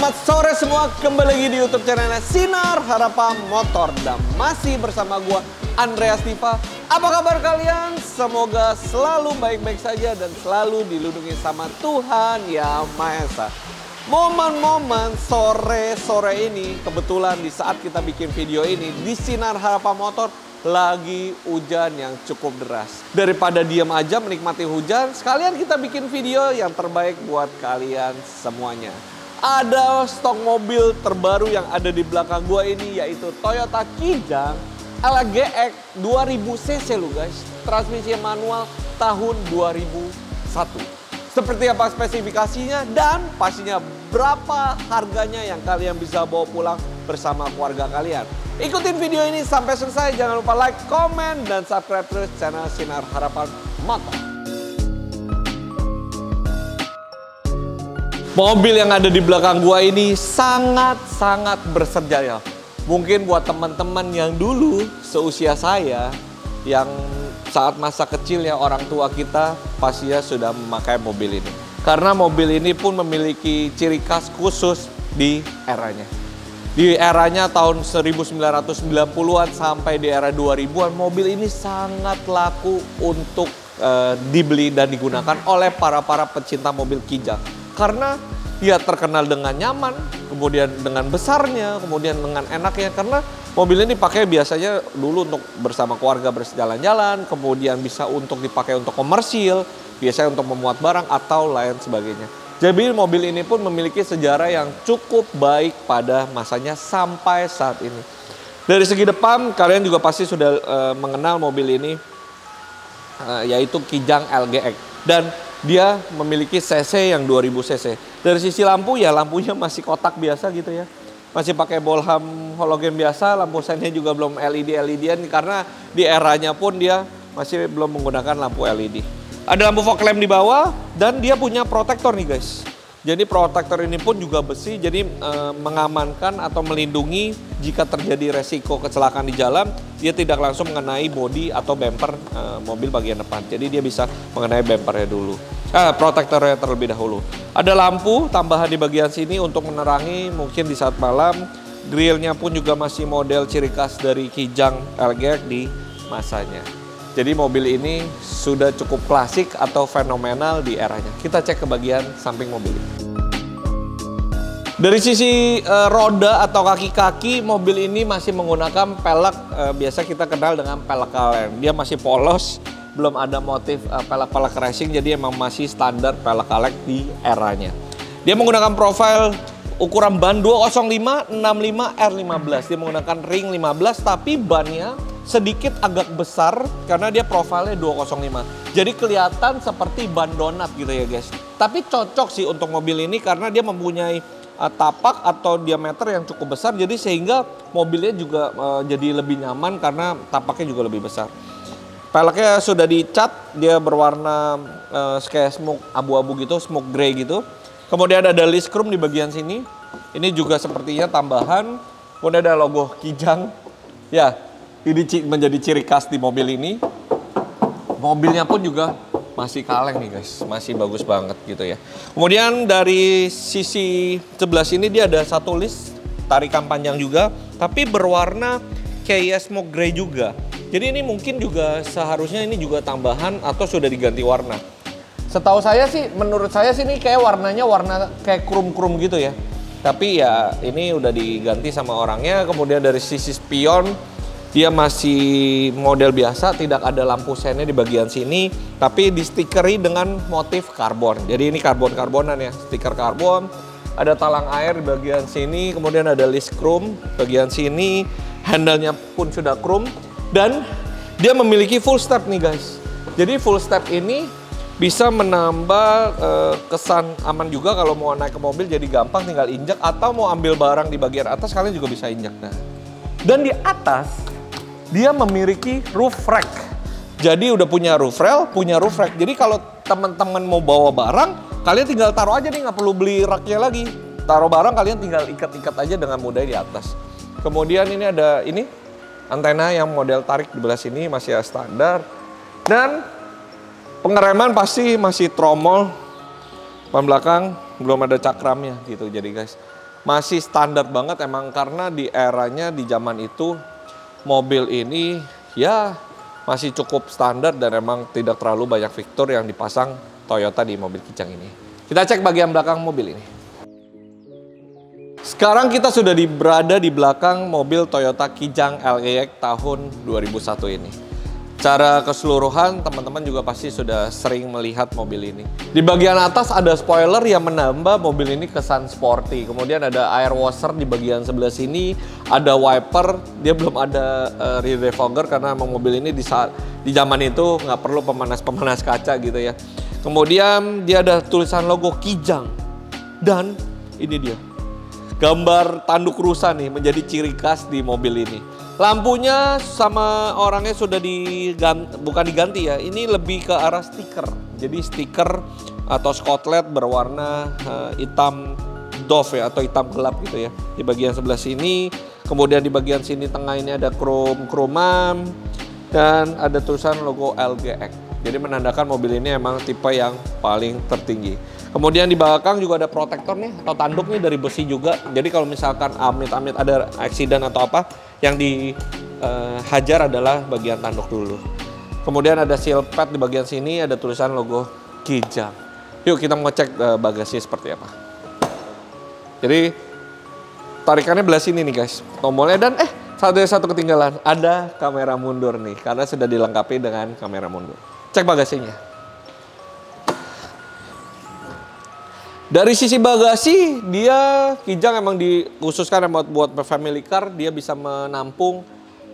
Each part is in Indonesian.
Selamat sore semua, kembali lagi di YouTube channelnya Sinar Harapan Motor dan masih bersama gua Andreas Diva. Apa kabar kalian? Semoga selalu baik-baik saja dan selalu dilindungi sama Tuhan Yang Maha Esa. Momen-momen sore-sore ini, kebetulan di saat kita bikin video ini di Sinar Harapan Motor lagi hujan yang cukup deras. Daripada diam aja menikmati hujan, sekalian kita bikin video yang terbaik buat kalian semuanya. Ada stok mobil terbaru yang ada di belakang gua ini, yaitu Toyota Kijang LGX 2000cc loh guys. Transmisi manual tahun 2001. Seperti apa spesifikasinya dan pastinya berapa harganya yang kalian bisa bawa pulang bersama keluarga kalian. Ikutin video ini sampai selesai. Jangan lupa like, komen, dan subscribe terus channel Sinar Harapan Motor. Mobil yang ada di belakang gua ini sangat-sangat bersejarah. Mungkin buat teman-teman yang dulu seusia saya, yang saat masa kecil ya orang tua kita pastinya sudah memakai mobil ini. Karena mobil ini pun memiliki ciri khas khusus di eranya. Di eranya tahun 1990-an sampai di era 2000-an, mobil ini sangat laku untuk dibeli dan digunakan oleh para pecinta mobil Kijang. Karena dia terkenal dengan nyaman, kemudian dengan besarnya, kemudian dengan enaknya. Karena mobil ini pakai biasanya dulu untuk bersama keluarga berjalan-jalan, kemudian bisa untuk dipakai untuk komersil, biasanya untuk memuat barang atau lain sebagainya. Jadi mobil ini pun memiliki sejarah yang cukup baik pada masanya sampai saat ini. Dari segi depan, kalian juga pasti sudah mengenal mobil ini, yaitu Kijang LGX. Dan dia memiliki cc yang 2000 cc. Dari sisi lampu ya lampunya masih kotak biasa gitu ya. Masih pakai bolham halogen biasa, lampu sennya juga belum LED-LED-an karena di eranya pun dia masih belum menggunakan lampu LED. Ada lampu fog lamp di bawah dan dia punya protektor nih guys. Jadi protektor ini pun juga besi, jadi mengamankan atau melindungi jika terjadi resiko kecelakaan di jalan, dia tidak langsung mengenai bodi atau bumper mobil bagian depan. Jadi dia bisa mengenai bumpernya dulu, protektornya terlebih dahulu. Ada lampu tambahan di bagian sini untuk menerangi mungkin di saat malam. Grillnya pun juga masih model ciri khas dari Kijang LGX di masanya. Jadi mobil ini sudah cukup klasik atau fenomenal di eranya. Kita cek ke bagian samping mobil ini. Dari sisi roda atau kaki-kaki, mobil ini masih menggunakan pelek, biasa kita kenal dengan pelek kaleng. Dia masih polos, belum ada motif pelek-pelek racing, jadi emang masih standar pelek kaleng di eranya. Dia menggunakan profil ukuran ban 205 65 R15. Dia menggunakan ring 15, tapi bannya sedikit agak besar karena dia profilnya 205. Jadi kelihatan seperti ban donat gitu ya guys. Tapi cocok sih untuk mobil ini karena dia mempunyai tapak atau diameter yang cukup besar, jadi sehingga mobilnya juga jadi lebih nyaman karena tapaknya juga lebih besar. Peleknya sudah dicat, dia berwarna kayak smoke abu-abu gitu, smoke grey gitu. Kemudian ada list chrome di bagian sini. Ini juga sepertinya tambahan. Kemudian ada logo Kijang. Ya, ini menjadi ciri khas di mobil ini. Mobilnya pun juga masih kaleng nih guys, masih bagus banget gitu ya. Kemudian dari sisi sebelah sini dia ada satu list tarikan panjang juga, tapi berwarna kayak smoke grey juga. Jadi ini mungkin juga seharusnya ini juga tambahan atau sudah diganti warna. Setahu saya sih, menurut saya sih ini kayak warnanya warna kayak krum-krum gitu ya. Tapi ya ini udah diganti sama orangnya. Kemudian dari sisi spion, dia masih model biasa, tidak ada lampu sennya di bagian sini, tapi distikeri dengan motif karbon. Jadi ini karbon-karbonan ya, stiker karbon. Ada talang air di bagian sini, kemudian ada list chrome bagian sini, handle-nya pun sudah chrome. Dan dia memiliki full step nih guys. Jadi full step ini bisa menambah kesan aman juga kalau mau naik ke mobil, jadi gampang tinggal injak atau mau ambil barang di bagian atas kalian juga bisa injak. Nah, dan di atas dia memiliki roof rack. Jadi udah punya roof rail, punya roof rack. Jadi kalau teman-teman mau bawa barang, kalian tinggal taruh aja nih, nggak perlu beli raknya lagi. Taruh barang kalian tinggal ikat-ikat aja dengan mudah di atas. Kemudian ini ada antena yang model tarik di belah sini masih standar. Dan pengereman pasti masih tromol. Ban belakang belum ada cakramnya gitu. Jadi guys, masih standar banget emang, karena di eranya di zaman itu mobil ini ya masih cukup standar dan emang tidak terlalu banyak fitur yang dipasang Toyota di mobil Kijang ini. Kita cek bagian belakang mobil ini. Sekarang kita sudah berada di belakang mobil Toyota Kijang LGX tahun 2001 ini. Secara keseluruhan teman-teman juga pasti sudah sering melihat mobil ini. Di bagian atas ada spoiler yang menambah mobil ini kesan sporty. Kemudian ada air washer di bagian sebelah sini, ada wiper. Dia belum ada rear defogger karena emang mobil ini di zaman itu nggak perlu pemanas kaca gitu ya. Kemudian dia ada tulisan logo Kijang dan ini dia gambar tanduk rusa nih menjadi ciri khas di mobil ini. Lampunya sama orangnya sudah bukan diganti ya, ini lebih ke arah stiker. Jadi stiker atau skotlet berwarna hitam doff ya, atau hitam gelap gitu ya. Di bagian sebelah sini, kemudian di bagian sini tengah ini ada chrome dan ada tulisan logo LGX. Jadi menandakan mobil ini emang tipe yang paling tertinggi. Kemudian di belakang juga ada protektor nih atau tanduk nih dari besi juga. Jadi kalau misalkan amit-amit ada aksiden atau apa, yang dihajar adalah bagian tanduk dulu. Kemudian ada seal pad di bagian sini, ada tulisan logo Kijang. Yuk kita mau cek bagasi seperti apa. Jadi tarikannya belah sini nih guys, tombolnya, dan satu ketinggalan, ada kamera mundur nih karena sudah dilengkapi dengan kamera mundur. Cek bagasinya. Dari sisi bagasi, dia Kijang emang dikhususkan buat family car, dia bisa menampung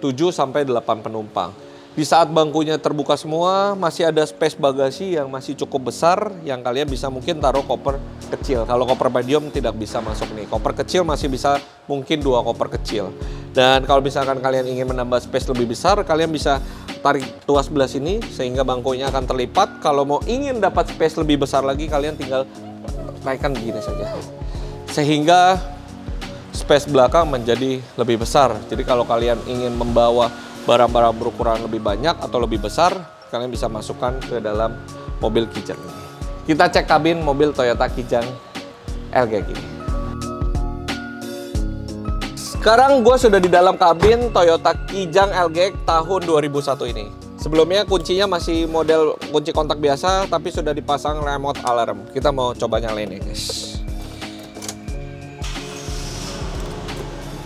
7-8 penumpang. Di saat bangkunya terbuka semua, masih ada space bagasi yang masih cukup besar, yang kalian bisa mungkin taruh koper kecil. Kalau koper medium tidak bisa masuk nih. Koper kecil masih bisa mungkin 2 koper kecil. Dan kalau misalkan kalian ingin menambah space lebih besar, kalian bisa tarik tuas sebelah sini sehingga bangkunya akan terlipat. Kalau mau ingin dapat space lebih besar lagi, kalian tinggal naikkan begini saja, sehingga space belakang menjadi lebih besar. Jadi kalau kalian ingin membawa barang-barang berukuran lebih banyak atau lebih besar, kalian bisa masukkan ke dalam mobil Kijang ini. Kita cek kabin mobil Toyota Kijang LGX ini. Sekarang gue sudah di dalam kabin Toyota Kijang LGX tahun 2001 ini. Sebelumnya kuncinya masih model kunci kontak biasa, tapi sudah dipasang remote alarm. Kita mau coba nyalain ya guys.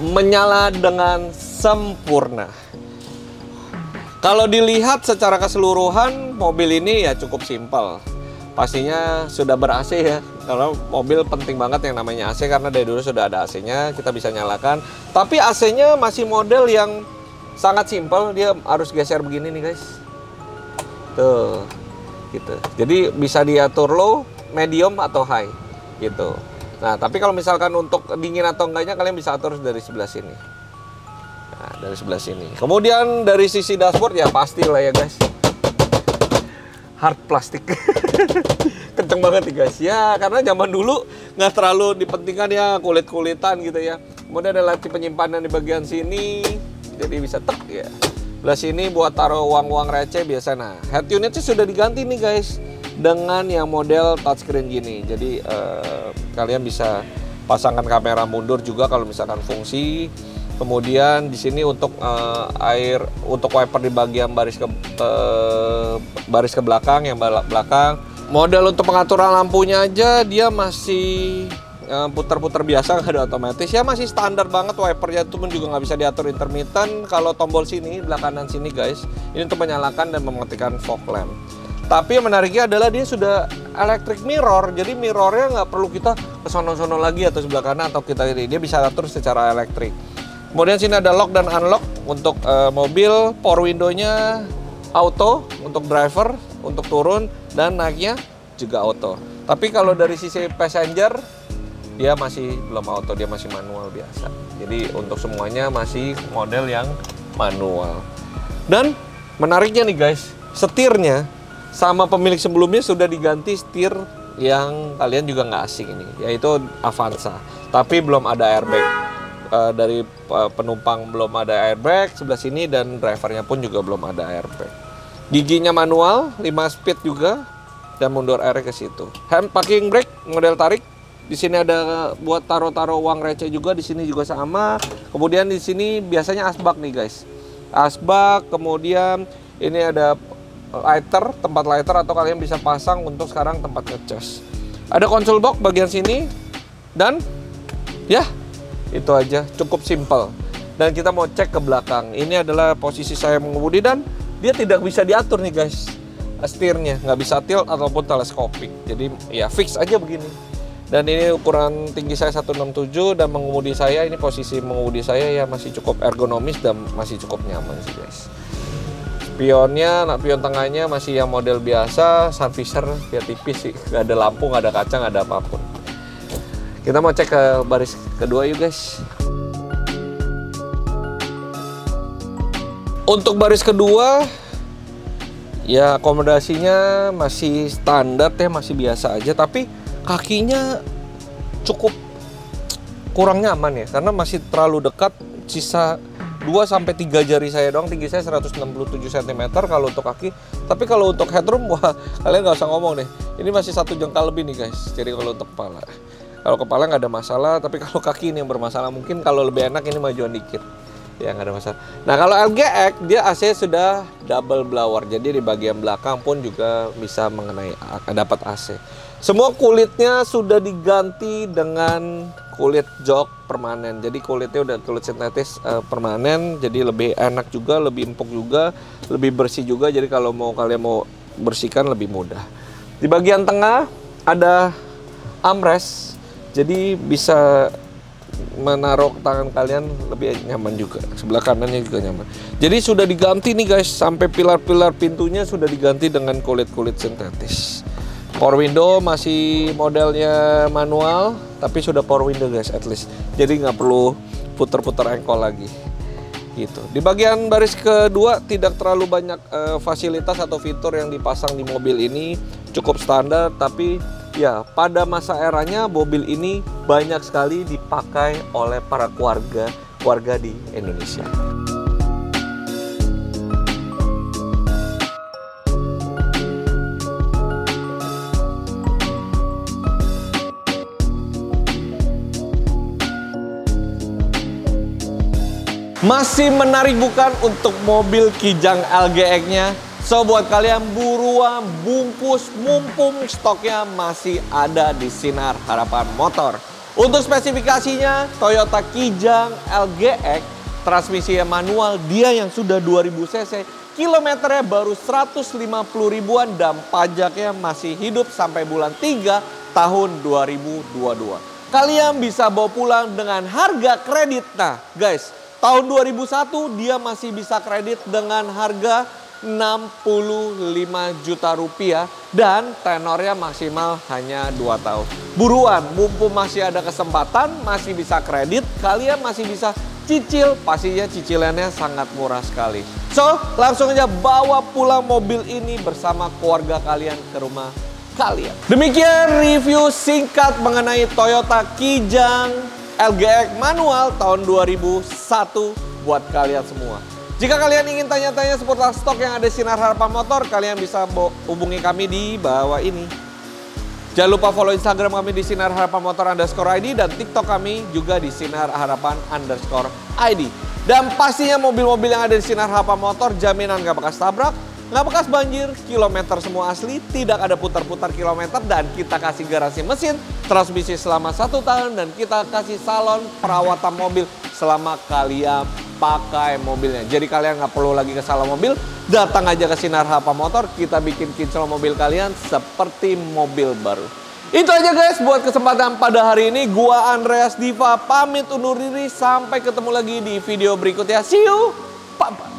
Menyala dengan sempurna. Kalau dilihat secara keseluruhan, mobil ini ya cukup simpel. Pastinya sudah ber-AC ya, karena mobil penting banget yang namanya AC, karena dari dulu sudah ada AC-nya, kita bisa nyalakan. Tapi AC-nya masih model yang sangat simpel, dia harus geser begini nih guys. Tuh, gitu. Jadi bisa diatur low, medium atau high, gitu. Nah, tapi kalau misalkan untuk dingin atau enggaknya, kalian bisa atur dari sebelah sini. Nah, dari sebelah sini. Kemudian dari sisi dashboard ya pastilah ya guys, hard plastik. Kenceng banget nih guys. Ya, karena zaman dulu nggak terlalu dipentingkan ya kulit-kulitan gitu ya. Kemudian ada laci penyimpanan di bagian sini. Jadi bisa tek ya. Belah sini buat taruh uang-uang receh biasa. Nah, head unitnya sudah diganti nih guys dengan yang model touchscreen gini. Jadi kalian bisa pasangkan kamera mundur juga kalau misalkan fungsi. Kemudian di sini untuk untuk wiper di bagian baris ke belakang, yang belakang. Model untuk pengaturan lampunya aja dia masih putar-putar biasa, nggak ada otomatis ya, masih standar banget. Wipernya itu pun juga nggak bisa diatur intermittent. Kalau tombol sini, belah kanan sini guys, ini untuk menyalakan dan mematikan fog lamp. Tapi yang menariknya adalah dia sudah electric mirror, jadi mirrornya nggak perlu kita ke sono-sono lagi atau sebelah kanan atau kita ini, dia bisa atur secara elektrik. Kemudian sini ada lock dan unlock untuk mobil, power window-nya auto untuk driver, untuk turun dan naiknya juga auto. Tapi kalau dari sisi passenger, dia masih belum auto, dia masih manual biasa. Jadi untuk semuanya masih model yang manual. Dan menariknya nih guys, setirnya sama pemilik sebelumnya sudah diganti setir yang kalian juga nggak asing ini, yaitu Avanza. Tapi belum ada airbag. Dari penumpang belum ada airbag sebelah sini, dan drivernya pun juga belum ada airbag. Giginya manual, 5 speed juga, dan mundur air ke situ. Hand parking brake model tarik. Di sini ada buat taruh-taruh uang receh juga, di sini juga sama. Kemudian di sini biasanya asbak nih guys. Asbak, kemudian ini ada lighter, tempat lighter atau kalian bisa pasang untuk sekarang tempat ngecas. Ada console box bagian sini dan ya itu aja, cukup simple. Dan kita mau cek ke belakang. Ini adalah posisi saya mengemudi dan dia tidak bisa diatur nih guys. Setirnya nggak bisa tilt ataupun teleskopik. Jadi ya fix aja begini. Dan ini ukuran tinggi saya 167 dan mengemudi saya, ini posisi mengemudi saya ya masih cukup ergonomis dan masih cukup nyaman sih guys. Spionnya, pion tengahnya masih yang model biasa, sun visor ya tipis sih, nggak ada lampu, nggak ada kaca, nggak ada apapun. Kita mau cek ke baris kedua yuk guys. Untuk baris kedua, ya akomodasinya masih standar ya, masih biasa aja, tapi kakinya cukup kurang nyaman ya, karena masih terlalu dekat, sisa 2-3 jari saya doang. Tinggi saya 167 cm kalau untuk kaki, tapi kalau untuk headroom, wah kalian nggak usah ngomong deh, ini masih 1 jengkal lebih nih guys. Jadi kalau untuk kepala, kalau kepala nggak ada masalah, tapi kalau kaki ini yang bermasalah. Mungkin kalau lebih enak ini majuan dikit, ya nggak ada masalah. Nah kalau LGX dia AC sudah double blower, jadi di bagian belakang pun juga bisa dapat AC. Semua kulitnya sudah diganti dengan kulit jok permanen. Jadi kulitnya udah kulit sintetis permanen, jadi lebih enak juga, lebih empuk juga, lebih bersih juga. Jadi kalau kalian mau bersihkan lebih mudah. Di bagian tengah ada armrest, jadi bisa menaruh tangan kalian lebih nyaman juga. Sebelah kanannya juga nyaman. Jadi sudah diganti nih guys, sampai pilar-pilar pintunya sudah diganti dengan kulit-kulit sintetis. Power window masih modelnya manual, tapi sudah power window guys at least. Jadi nggak perlu puter-puter engkol lagi. Gitu. Di bagian baris kedua tidak terlalu banyak fasilitas atau fitur yang dipasang di mobil ini, cukup standar. Tapi ya pada masa eranya mobil ini banyak sekali dipakai oleh para keluarga di Indonesia. Masih menarik bukan untuk mobil Kijang LGX-nya? So buat kalian buruan bungkus mumpung stoknya masih ada di Sinar Harapan Motor. Untuk spesifikasinya Toyota Kijang LGX transmisinya manual, dia yang sudah 2000 cc, kilometernya baru 150 ribuan dan pajaknya masih hidup sampai bulan 3 tahun 2022. Kalian bisa bawa pulang dengan harga kredit. Nah guys, tahun 2001 dia masih bisa kredit dengan harga 65 juta rupiah dan tenornya maksimal hanya 2 tahun. Buruan, mumpung masih ada kesempatan, masih bisa kredit, kalian masih bisa cicil, pastinya cicilannya sangat murah sekali. So, langsung aja bawa pulang mobil ini bersama keluarga kalian ke rumah kalian. Demikian review singkat mengenai Toyota Kijang LGX manual tahun 2001 buat kalian semua. Jika kalian ingin tanya-tanya seputar stok yang ada di Sinar Harapan Motor, kalian bisa hubungi kami di bawah ini. Jangan lupa follow Instagram kami di Sinar Harapan Motor _ID dan TikTok kami juga di Sinar Harapan _ID. Dan pastinya mobil-mobil yang ada di Sinar Harapan Motor jaminan gak bekas tabrak, nggak bekas banjir, kilometer semua asli, tidak ada putar-putar kilometer, dan kita kasih garansi mesin, transmisi selama 1 tahun, dan kita kasih salon perawatan mobil selama kalian pakai mobilnya. Jadi kalian nggak perlu lagi ke salon mobil, datang aja ke Sinar Harapan Motor, kita bikin kinclong mobil kalian seperti mobil baru. Itu aja guys buat kesempatan pada hari ini. Gua Andreas Diva pamit undur diri, sampai ketemu lagi di video berikutnya. See you, bye-bye.